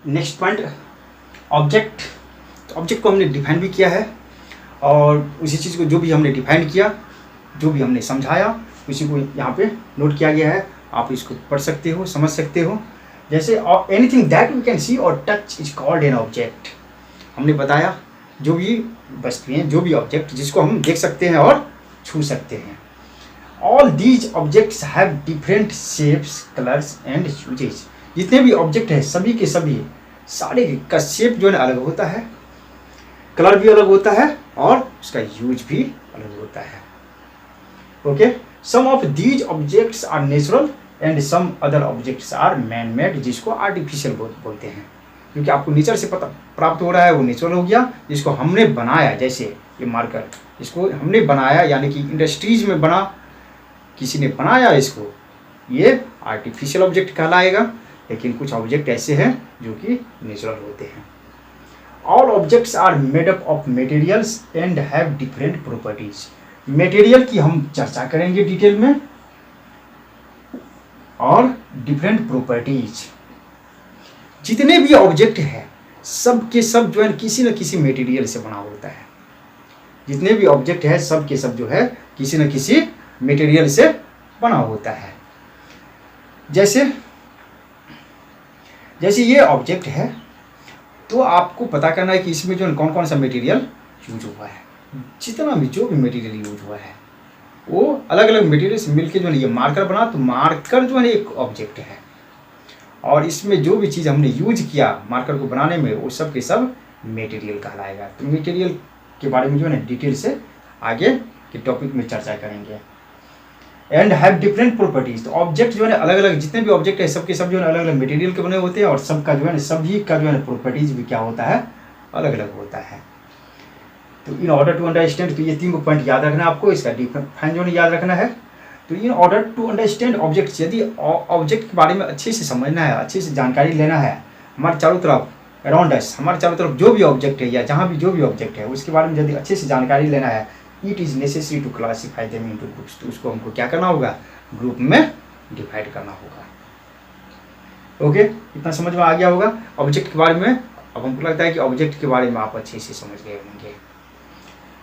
Next point, object. तो object को हमने डिफाइन भी किया है, और उसी चीज़ को जो भी हमने डिफाइन किया, जो भी हमने समझाया, उसी को यहाँ पे नोट किया गया है। आप इसको पढ़ सकते हो, समझ सकते हो। जैसे anything that we can see और touch is called an object. हमने बताया जो भी वस्तुएं, जो भी ऑब्जेक्ट जिसको हम देख सकते हैं और छू सकते हैं। All these objects have different shapes, colours and uses. जितने भी ऑब्जेक्ट हैं सभी के सभी, सारे का शेप जो है अलग होता है, कलर भी अलग होता है, और उसका यूज भी अलग होता है। Okay, some of these objects are natural and some other objects are man made, जिसको आर्टिफिशियल बोलते हैं। क्योंकि आपको नेचर से पता प्राप्त हो रहा है वो नेचुरल हो गया, जिसको हमने बनाया, जैसे ये मार्कर, इसको हमने बनाया यानी कि इंडस्ट्रीज में बना, किसी ने बनाया इसको, ये आर्टिफिशियल ऑब्जेक्ट कहलाएगा। लेकिन कुछ ऑब्जेक्ट ऐसे हैं जो कि नेचुरल होते हैं। All objects are made up of materials and have different properties. Material की हम चर्चा करेंगे डिटेल में, और डिफरेंट प्रॉपर्टीज। जितने भी ऑब्जेक्ट हैं सब के सब जो है किसी न किसी मटेरियल से बना होता है। जितने भी ऑब्जेक्ट है सब के सब जो है किसी न किसी मटेरियल से बना होता है। जैसे जैसे ये ऑब्जेक्ट है, तो आपको पता करना है कि इसमें जो कौन कौन सा मटेरियल यूज हुआ है। जितना भी जो भी मटेरियल यूज हुआ है वो अलग अलग मटेरियल से मिलकर जो है ये मार्कर बना, तो मार्कर जो है एक ऑब्जेक्ट है। और इसमें जो भी चीज़ हमने यूज किया मार्कर को बनाने में, वो सब के सब मटेरियल कहलाएगा। तो मटेरियल के बारे में जो है ना डिटेल से आगे के टॉपिक में चर्चा करेंगे। And have different properties. तो ऑब्जेक्ट जो है अलग अलग, जितने भी ऑब्जेक्ट है सबके सब जो है अलग अलग मटेरियल के बने होते हैं, और सबका जो है सभी का जो है प्रॉपर्टीज भी क्या होता है, अलग अलग होता है। तो इन ऑर्डर टू अंडरस्टैंड, तो ये 3 पॉइंट याद रखना है आपको, इसका डिफाइन जो है याद रखना है। तो in order to understand objects, यदि ऑब्जेक्ट के बारे में अच्छे से समझना है, अच्छे से जानकारी लेना है, हमारे चारों तरफ अराउंड अस, हमारे चारों तरफ जो भी ऑब्जेक्ट है या जहाँ भी जो भी ऑब्जेक्ट है उसके बारे में यदि अच्छे से जानकारी लेना है, it is necessary to classify them into groups. तो उसको हमको क्या करना होगा, ग्रुप में डिवाइड करना होगा। ओके, इतना समझ में आ गया होगा ऑब्जेक्ट के बारे में। अब हमको लगता है कि ऑब्जेक्ट के बारे में आप अच्छे से समझ गए होंगे।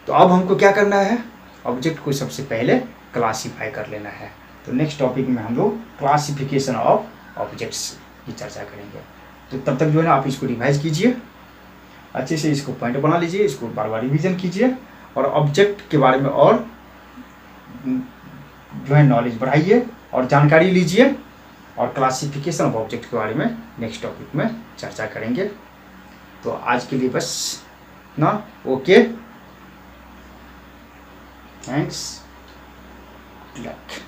तो अब हमको क्या करना है, ऑब्जेक्ट को सबसे पहले क्लासीफाई कर लेना है। तो नेक्स्ट टॉपिक में हम लोग क्लासिफिकेशन ऑफ ऑब्जेक्ट्स की चर्चा करेंगे। तो तब तक जो है ना आप इसको रिवाइज कीजिए, अच्छे से इसको पॉइंट बना लीजिए, इसको बार बार रिवीजन कीजिए, और ऑब्जेक्ट के बारे में और जो है नॉलेज बढ़ाइए और जानकारी लीजिए। और क्लासिफिकेशन ऑफ ऑब्जेक्ट के बारे में नेक्स्ट टॉपिक में चर्चा करेंगे। तो आज के लिए बस ना, okay, thanks, luck.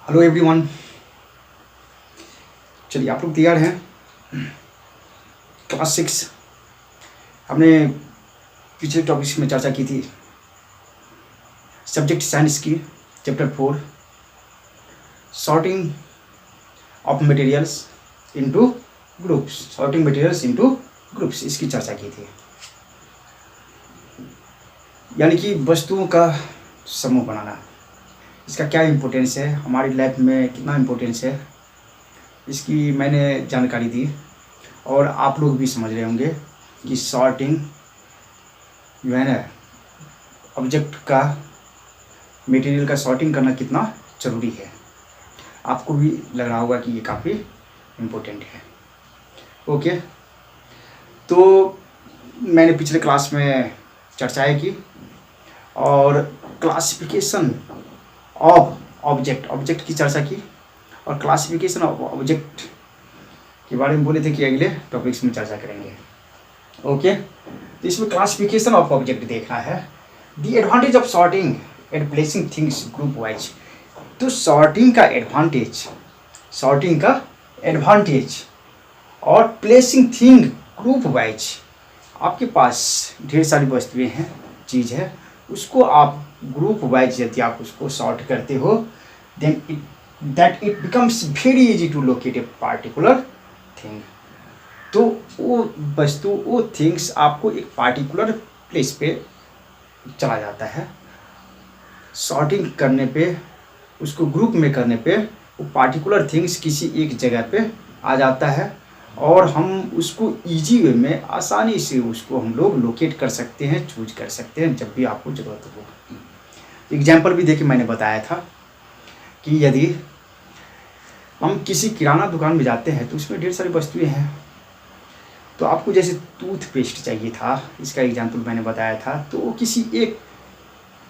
Hello everyone, चलिए आप लोग तैयार हैं। क्लास 6 हमने पिछले टॉपिक्स में चर्चा की थी, सब्जेक्ट साइंस की chapter 4, sorting of materials into groups, sorting materials into groups, इसकी चर्चा की थी। यानी कि वस्तुओं का समूह बनाना, इसका क्या इम्पोर्टेंस है, हमारी लाइफ में कितना इम्पोर्टेंस है, इसकी मैंने जानकारी दी। और आप लोग भी समझ रहे होंगे कि सॉर्टिंग जो है ना, ऑब्जेक्ट का, मटेरियल का सॉर्टिंग करना कितना ज़रूरी है। आपको भी लग रहा होगा कि ये काफ़ी इम्पोर्टेंट है। ओके, तो मैंने पिछले क्लास में चर्चाएं की और क्लासिफिकेशन ऑफ ऑब्जेक्ट की चर्चा की, और क्लासिफिकेशन ऑफ ऑब्जेक्ट के बारे में बोले थे कि अगले टॉपिक्स में चर्चा करेंगे। ओके, तो इसमें क्लासिफिकेशन ऑफ ऑब्जेक्ट देखना है। The advantage of sorting and placing things group wise. तो सॉर्टिंग का एडवांटेज और प्लेसिंग थिंग ग्रुप वाइज, आपके पास ढेर सारी वस्तुएं हैं, चीज़ है, उसको आप ग्रुप वाइज यदि आप उसको सॉर्ट करते हो, then it becomes very easy to locate a particular thing. तो वो वस्तु, वो थिंग्स आपको एक पार्टिकुलर प्लेस पे चला जाता है। सॉर्टिंग करने पे, उसको ग्रुप में करने पे वो पार्टिकुलर थिंग्स किसी एक जगह पे आ जाता है और हम उसको इजी वे में आसानी से उसको हम लोग लोकेट कर सकते हैं, चूज कर सकते हैं जब भी आपको ज़रूरत हो। एग्जाम्पल भी देखिए, मैंने बताया था कि यदि हम किसी किराना दुकान में जाते हैं तो उसमें ढेर सारी वस्तुएं हैं, तो आपको जैसे टूथपेस्ट चाहिए था, इसका एग्जाम्पल मैंने बताया था, तो वो किसी एक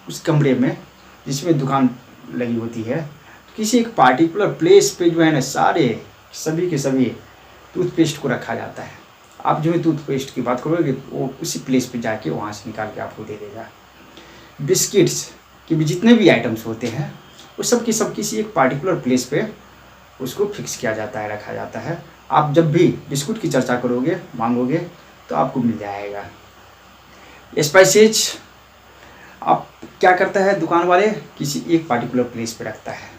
उस कमरे में जिसमें दुकान लगी होती है, तो किसी एक पार्टिकुलर प्लेस पे जो है ना सारे सभी के सभी टूथपेस्ट को रखा जाता है। आप जो है टूथपेस्ट की बात करोगे वो उसी प्लेस पे जाके वहाँ से निकाल के आपको दे देगा। बिस्किट्स के भी जितने भी आइटम्स होते हैं वो सब की सब किसी एक पार्टिकुलर प्लेस पे उसको फिक्स किया जाता है, रखा जाता है। आप जब भी बिस्कुट की चर्चा करोगे, मांगोगे, तो आपको मिल जाएगा। स्पाइसेज आप क्या करता है दुकान वाले, किसी एक पार्टिकुलर प्लेस पे रखता है,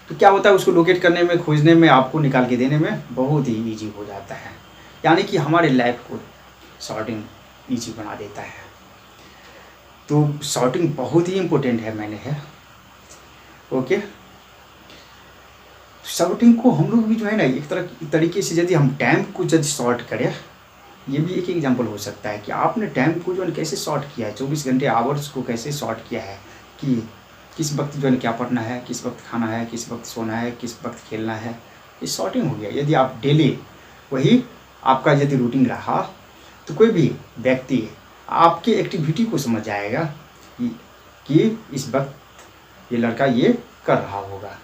तो क्या होता है उसको लोकेट करने में, खोजने में, आपको निकाल के देने में बहुत ही ईजी हो जाता है। यानी कि हमारे लाइफ को सॉर्टिंग ईजी बना देता है। तो सॉर्टिंग बहुत ही इम्पोर्टेंट है, मैंने है ओके। सॉर्टिंग को हम लोग भी जो है ना एक तरीके से यदि हम टाइम को यदि सॉर्ट करें, ये भी एक एग्जांपल हो सकता है कि आपने टाइम को जो है कैसे सॉर्ट किया है, 24 घंटे आवर्स को कैसे सॉर्ट किया है कि किस वक्त जो है क्या पढ़ना है, किस वक्त खाना है, किस वक्त सोना है, किस वक्त खेलना है, ये सॉर्टिंग हो गया। यदि आप डेली वही आपका यदि रूटीन रहा तो कोई भी व्यक्ति आपकी एक्टिविटी को समझ जाएगा कि इस वक्त ये लड़का ये कर रहा होगा।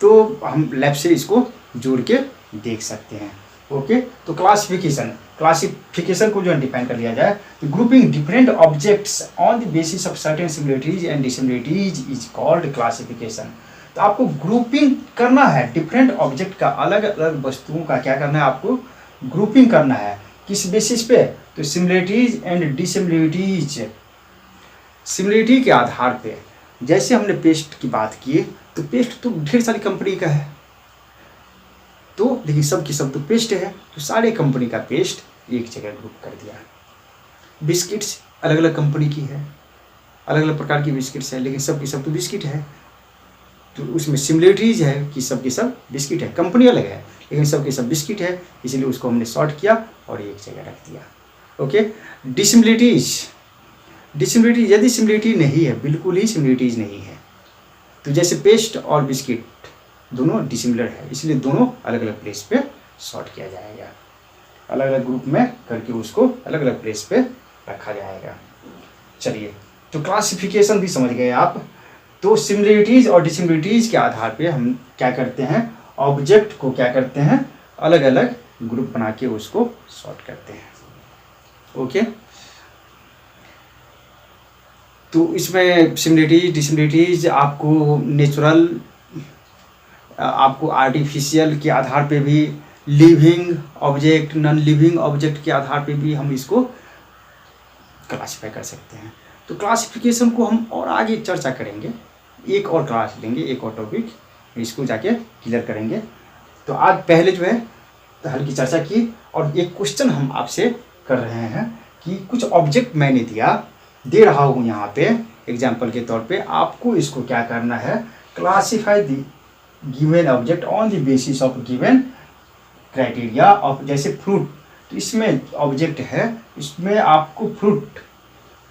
तो हम लैब से इसको जोड़ के देख सकते हैं ओके। तो क्लासिफिकेशन को जो है डिफाइन कर लिया जाए तो grouping different objects on the basis of certain similarities and dissimilarities is called classification. तो आपको ग्रुपिंग करना है डिफरेंट ऑब्जेक्ट का, अलग अलग वस्तुओं का क्या करना है, आपको ग्रुपिंग करना है। किस बेसिस पे, तो सिमिलरिटीज एंड डिसिमिलरिटीज, सिमिलरिटी के आधार पे। जैसे हमने पेस्ट की बात की तो पेस्ट तो ढेर सारी कंपनी का है, तो लेकिन सब की सब तो पेस्ट है, तो सारे कंपनी का पेस्ट एक जगह ग्रुप कर दिया। बिस्किट्स अलग अलग कंपनी की है, अलग अलग प्रकार की बिस्किट्स है, लेकिन सब की सब तो बिस्किट है, तो उसमें सिमिलरिटीज है कि सब की सब बिस्किट है, कंपनी अलग है लेकिन सब की सब बिस्किट है, इसलिए उसको हमने सॉर्ट किया और एक जगह रख दिया ओके। डिसिमिलरिटीज, डिसिमिलरिटी यदि सिमिलरिटी नहीं है, बिल्कुल ही सिमिलरिटीज नहीं है, तो जैसे पेस्ट और बिस्किट दोनों डिसिमिलर है, इसलिए दोनों अलग अलग प्लेस पे सॉर्ट किया जाएगा, अलग अलग ग्रुप में करके उसको अलग अलग प्लेस पे रखा जाएगा। चलिए, तो क्लासिफिकेशन भी समझ गए आप। तो सिमिलरिटीज और डिसिमिलरिटीज के आधार पे हम क्या करते हैं, ऑब्जेक्ट को क्या करते हैं, अलग अलग ग्रुप बना के उसको सॉर्ट करते हैं ओके। तो इसमें सिमिलरिटीज डिसिमिलरिटीज आपको नेचुरल, आपको आर्टिफिशियल के आधार पे भी, living object, non living object के आधार पे भी हम इसको क्लासिफाई कर सकते हैं। तो क्लासिफिकेशन को हम और आगे चर्चा करेंगे, एक और क्लास लेंगे, एक और टॉपिक इसको जाके क्लियर करेंगे। तो आज पहले जो है हल्की चर्चा की और एक क्वेश्चन हम आपसे कर रहे हैं कि कुछ ऑब्जेक्ट मैंने दे रहा हूँ यहाँ पे एग्जाम्पल के तौर पे, आपको इसको क्या करना है, classify the given object on the basis of given criteria of, जैसे फ्रूट, तो इसमें ऑब्जेक्ट है, इसमें आपको फ्रूट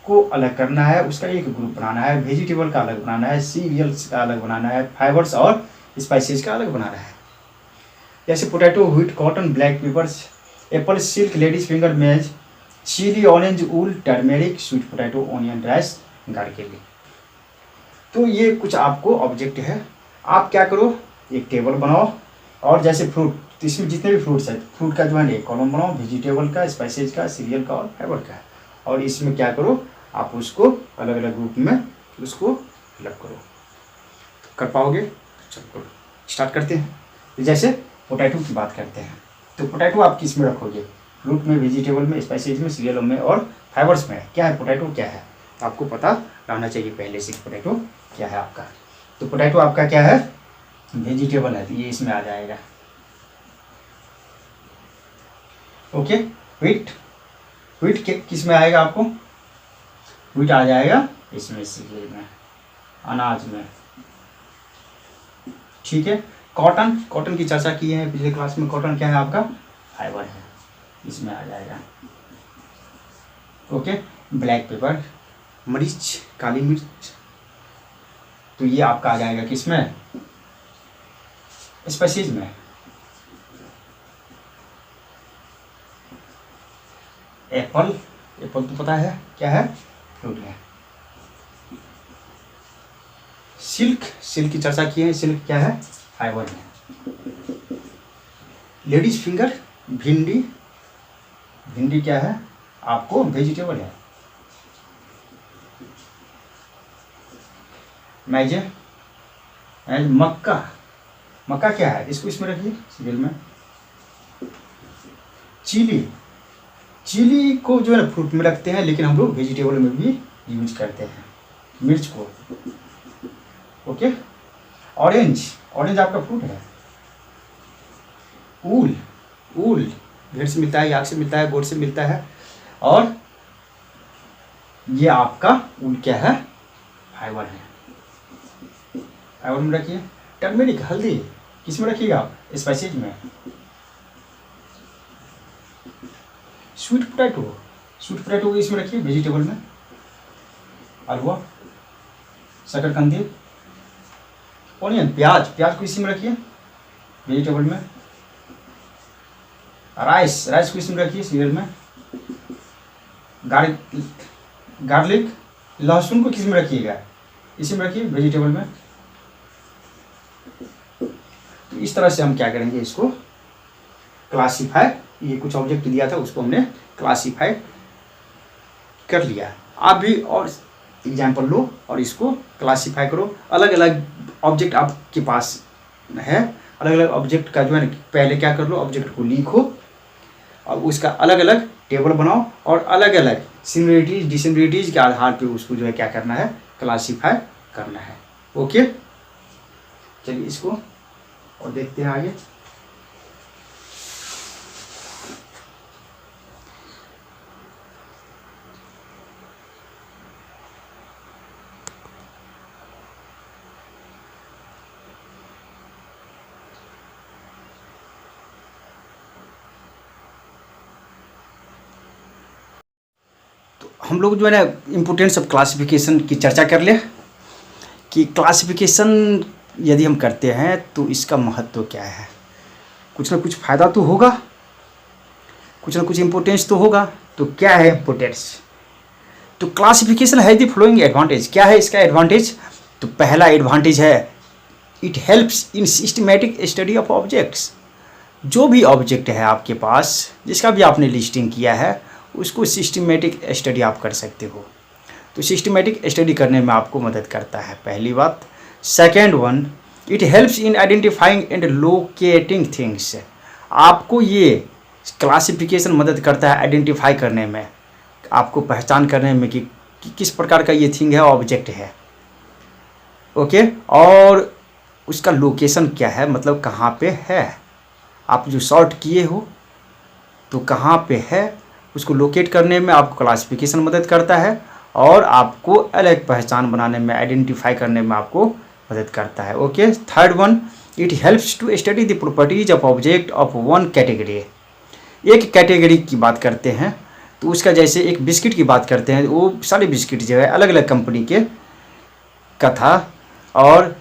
को अलग करना है, उसका एक ग्रुप बनाना है, वेजिटेबल का अलग बनाना है, सीरियल्स का अलग बनाना है, फाइबर्स और स्पाइसेस का अलग बनाना है। जैसे potato, wheat, cotton, black peppers, apple, silk, ladies finger, maize, chilli, orange, wool, turmeric, sweet potato, onion, rice, garlic. तो ये कुछ आपको ऑब्जेक्ट है, आप क्या करो, एक टेबल बनाओ और जैसे फ्रूट, तो इसमें जितने भी फ्रूट्स हैं, फ्रूट का जो है एक कॉलम बनाओ, वेजिटेबल का, स्पाइसेज का, सीरियल का और फाइबर का, और इसमें क्या करो, आप उसको अलग अलग ग्रुप में उसको फिलअप करो। तो कर पाओगे? चलो स्टार्ट करते हैं। जैसे पोटैटो की बात करते हैं, तो पोटैटो आप किस में रखोगे, फ्रूट में, वेजिटेबल में, स्पाइसेज में, सीरियल में और फाइबर्स में। क्या है पोटैटो, क्या है, तो आपको पता रहना चाहिए पहले से पोटैटो क्या है आपका। तो पोटैटो आपका क्या है, वेजिटेबल है, तो ये इसमें आ जाएगा ओके। व्हीट, व्हीट किस में आएगा आपको, व्हीट आ जाएगा इसमें, सीरियल में, अनाज में। ठीक है। कॉटन, कॉटन की चर्चा की है पिछले क्लास में। कॉटन क्या है आपका? फाइबर है, इसमें आ जाएगा। ओके। ब्लैक पेपर, मरीच, काली मिर्च, तो ये आपका आ जाएगा किसमें? स्पाइसेज में। एप्पल, एप्पल तो पता है क्या है? फ्रूट है। सिल्क, सिल्क की चर्चा की है। सिल्क क्या है? फाइबर है। लेडीज फिंगर, भिंडी, भिंडी क्या है आपको? वेजिटेबल है। मैजे, मक्का, मक्का क्या है? इसको इसमें रखिए सीरियल में। चिली, चिली को जो है फ्रूट में रखते हैं, लेकिन हम लोग वेजिटेबल में भी यूज करते हैं मिर्च को। ओके। ऑरेंज, ऑरेंज आपका फ्रूट है। ऊल, ऊल भेड़ से मिलता है, याक से मिलता है, गोट से मिलता है। और ये आपका ऊल क्या है? फाइबर है। फाइबर में रखिए। टर्मेरिक, हल्दी, किस में रखिएगा आप? स्पाइसेज में। स्वीट पोटैटो, स्वीट पोटैटो इसमें रखिए, वेजिटेबल में। हलवा, शकरकंदी, ऑनियन, प्याज, प्याज को इसी में रखिए, वेजिटेबल में। राइस, राइस को इसमें रखिए सीरियल में। गार्लिक, लहसुन को किस में रखिएगा? इसी में रखिए, वेजिटेबल में। तो इस तरह से हम क्या करेंगे, इसको क्लासीफाई, ये कुछ ऑब्जेक्ट दिया था उसको हमने क्लासीफाई कर लिया। आप भी और एग्जाम्पल लो और इसको क्लासीफाई करो। अलग अलग ऑब्जेक्ट आपके पास है, अलग अलग ऑब्जेक्ट का जो है ना, पहले क्या कर लो, ऑब्जेक्ट को लिखो और उसका अलग अलग टेबल बनाओ और अलग अलग सिमिलरिटीज डिसिमिलरिटीज के आधार पे उसको जो है क्या करना है? क्लासीफाई करना है। ओके, चलिए इसको और देखते हैं आगे। हम लोग जो है ना इम्पोर्टेंस ऑफ क्लासिफिकेशन की चर्चा कर ले कि क्लासिफिकेशन यदि हम करते हैं तो इसका महत्व क्या है। कुछ ना कुछ फ़ायदा तो होगा, कुछ ना कुछ इम्पोर्टेंस तो होगा। तो क्या है इम्पोर्टेंस? तो क्लासिफिकेशन है द फ्लोइंग एडवांटेज। क्या है इसका एडवांटेज? तो पहला एडवांटेज है it helps in systematic study of objects. जो भी ऑब्जेक्ट है आपके पास, जिसका भी आपने लिस्टिंग किया है, उसको सिस्टमेटिक स्टडी आप कर सकते हो। तो सिस्टमेटिक स्टडी करने में आपको मदद करता है, पहली बात। Second one, it helps in identifying and locating things. आपको ये क्लासिफिकेशन मदद करता है आइडेंटिफाई करने में, आपको पहचान करने में कि किस प्रकार का ये थिंग है, ऑब्जेक्ट है। ओके। और उसका लोकेशन क्या है, मतलब कहाँ पे है। आप जो सॉर्ट किए हो तो कहाँ पे है, उसको लोकेट करने में आपको क्लासिफिकेशन मदद करता है और आपको अलग पहचान बनाने में, आइडेंटिफाई करने में आपको मदद करता है। Okay. Third one, it helps to study the properties of object of one category. एक कैटेगरी की बात करते हैं तो उसका, जैसे एक बिस्किट की बात करते हैं, वो सारे बिस्किट जो है अलग अलग कंपनी के का था, और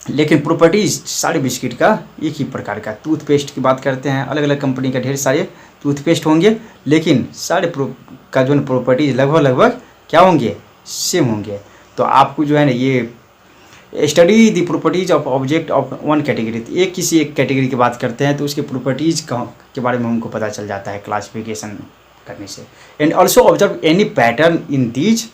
लेकिन प्रॉपर्टीज सारे बिस्किट का एक ही प्रकार का। टूथपेस्ट की बात करते हैं, अलग अलग कंपनी का ढेर सारे टूथपेस्ट होंगे, लेकिन सारे का जो है प्रॉपर्टीज लगभग लगभग क्या होंगे, सेम होंगे। तो आपको जो है ना ये study the properties of object of one category, एक किसी एक कैटेगरी की बात करते हैं तो उसके प्रॉपर्टीज के बारे में हमको पता चल जाता है क्लासिफिकेशन करने से। And also observe any pattern in these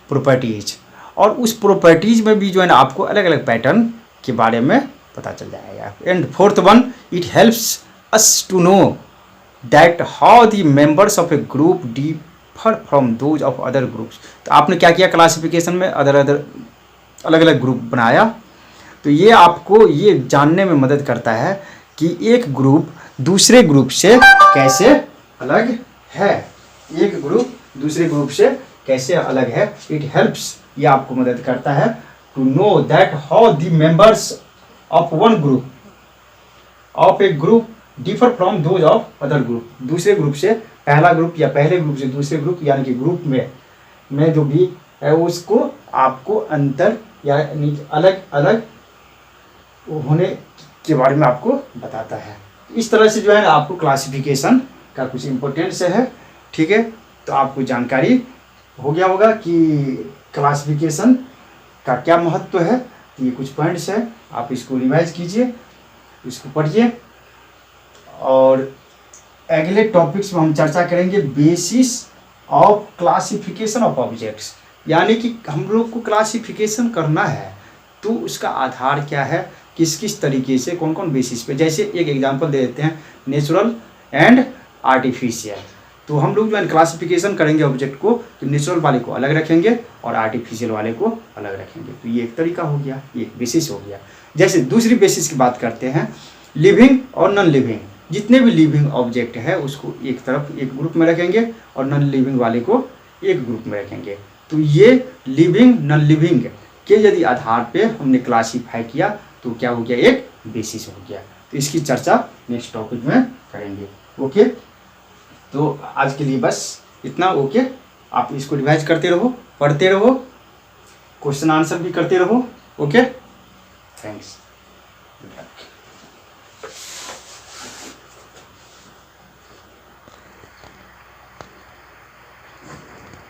properties, और उस प्रॉपर्टीज में भी जो है ना आपको अलग अलग पैटर्न के बारे में पता चल जाएगा। And fourth one, it helps us to know that how the members of a group differ from those of other groups. तो आपने क्या किया क्लासिफिकेशन में, अलग अलग ग्रुप बनाया, तो ये आपको ये जानने में मदद करता है कि एक ग्रुप दूसरे ग्रुप से कैसे अलग है, एक ग्रुप दूसरे ग्रुप से कैसे अलग है, इट हेल्प्स, ये आपको मदद करता है to know that how the members of one group of a group differ from those of other group. दूसरे ग्रुप से पहला ग्रुप या पहले ग्रुप से दूसरे ग्रुप यानी कि ग्रुप में जो भी है उसको आपको अंतर यानी अलग अलग होने के बारे में आपको बताता है। इस तरह से जो है ना आपको क्लासिफिकेशन का कुछ इम्पोर्टेंस है। ठीक है, तो आपको जानकारी हो गया होगा कि क्लासिफिकेशन का क्या महत्व है। तो ये कुछ पॉइंट्स है, आप इसको रिवाइज कीजिए, इसको पढ़िए। और अगले टॉपिक्स में हम चर्चा करेंगे basis of classification of objects, यानी कि हम लोग को क्लासिफिकेशन करना है तो उसका आधार क्या है, किस किस तरीके से, कौन कौन बेसिस पे। जैसे एक एग्जांपल दे देते हैं, नेचुरल एंड आर्टिफिशियल। तो हम लोग जो है क्लासिफिकेशन करेंगे ऑब्जेक्ट को, तो नेचुरल वाले को अलग रखेंगे और आर्टिफिशियल वाले को अलग रखेंगे। तो ये एक तरीका हो गया, ये एक बेसिस हो गया। जैसे दूसरी बेसिस की बात करते हैं, लिविंग और नॉन लिविंग। जितने भी लिविंग ऑब्जेक्ट है उसको एक तरफ एक ग्रुप में रखेंगे और नॉन लिविंग वाले को एक ग्रुप में रखेंगे। तो ये लिविंग नॉन लिविंग के यदि आधार पे हमने क्लासीफाई किया तो क्या हो गया, एक बेसिस हो गया। तो इसकी चर्चा नेक्स्ट टॉपिक में करेंगे। ओके, तो आज के लिए बस इतना। ओके, आप इसको रिवाइज करते रहो, पढ़ते रहो, क्वेश्चन आंसर भी करते रहो। Okay, thanks.